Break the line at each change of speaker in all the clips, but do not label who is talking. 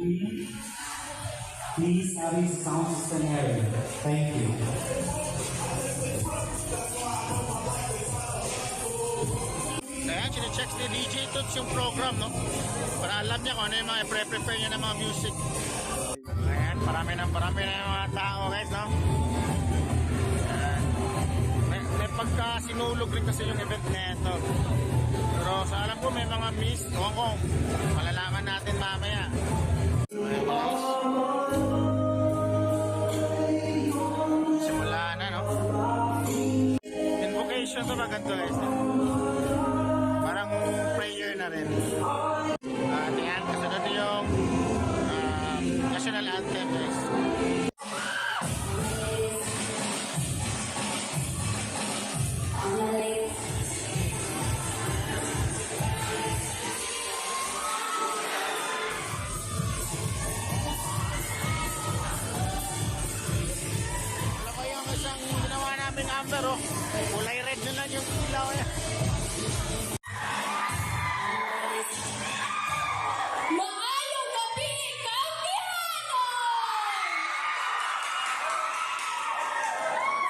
Please have a sound system area. Thank you.
Ayan, sinecheck ni DJ Toots yung program, no? Para alam niya kung ano yung mga pre-prepare niya ng mga music. Ayan, parami na yung mga tao, guys, no? Ayan. May pagka sinulog rin kasi yung event na ito. Pero sa alam ko may mga miss, Hong Kong. Malalaman natin mamaya. Ayan, guys. Simula na, no? Invocation to ba ganito, guys? Parang prayer na rin. At yan, kasunod yung national anthem, guys. Wala pa yung isang ginawa namin amber, oh. Kulay red na lang yung ilaw niya.
Maayong gabi, Kautihanon!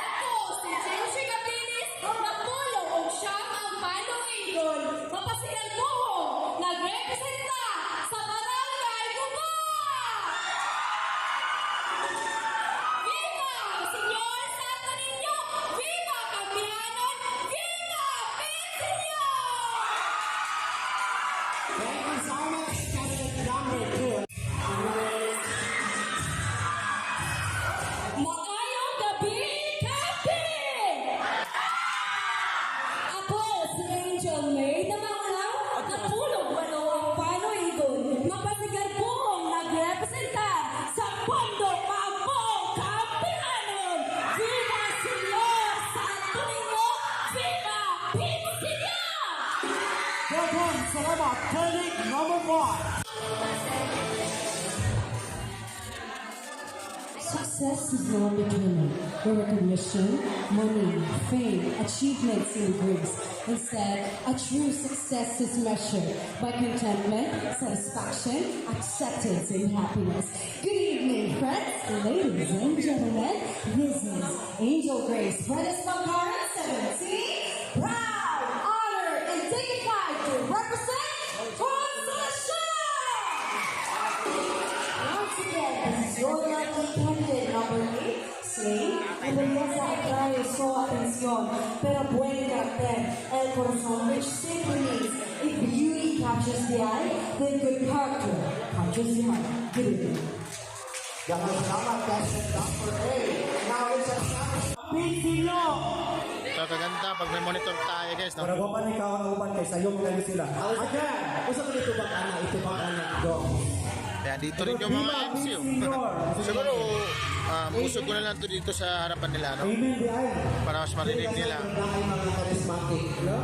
Ako, si Jensi Capinis, nagpulong og siya ang Manong Eagle. Mapasilang ko, nagrepresenta sa Barangay Guba! Viva, Senyor Santo Niño! Viva, Kautihanon! Viva, Pinsinyo!
Thank you so much, candidate number 2.
Maayong gabi, Captain! Ako, si Angel May, namangalaw na pulong walo ang Panoy Eagle. Mapasigal po ang nagrepresenta sa Pondo Pagpong Kampihanon. Viva Senyor Santo Niño! Viva Pinsinyo!
Welcome, salamat, candidate number 1.
Success is not determined by recognition, money, fame, achievements, and grace. Instead, a true success is measured by contentment, satisfaction, acceptance, and happiness. Good evening, friends, ladies and gentlemen. This is Angel Grace Brothers Bangkaran 17, proud, honored, and dignified to represent Constellation! Once again, this is your lucky candidate number 8, saying, en belleza atrae su atención, pero puede captar el corazón, which simply means, if beauty captures the eye, then good character captures the heart. Good evening.
Salamat, candidate number 8. Now it's a Pinsinyo!
So, kaganda pag may monitor tayo, guys, no?
Para gupan ikaw ang uban kay sayong na sila. Again, usa ko dito ba ana ito ba ana go.
Kaya dito rin yung mga MC, oh. Siguro, usog ko na lang to dito sa harapan nila, no?
Amen di ay.
Para mas marinig nila.
Dahil mga charismatic, no?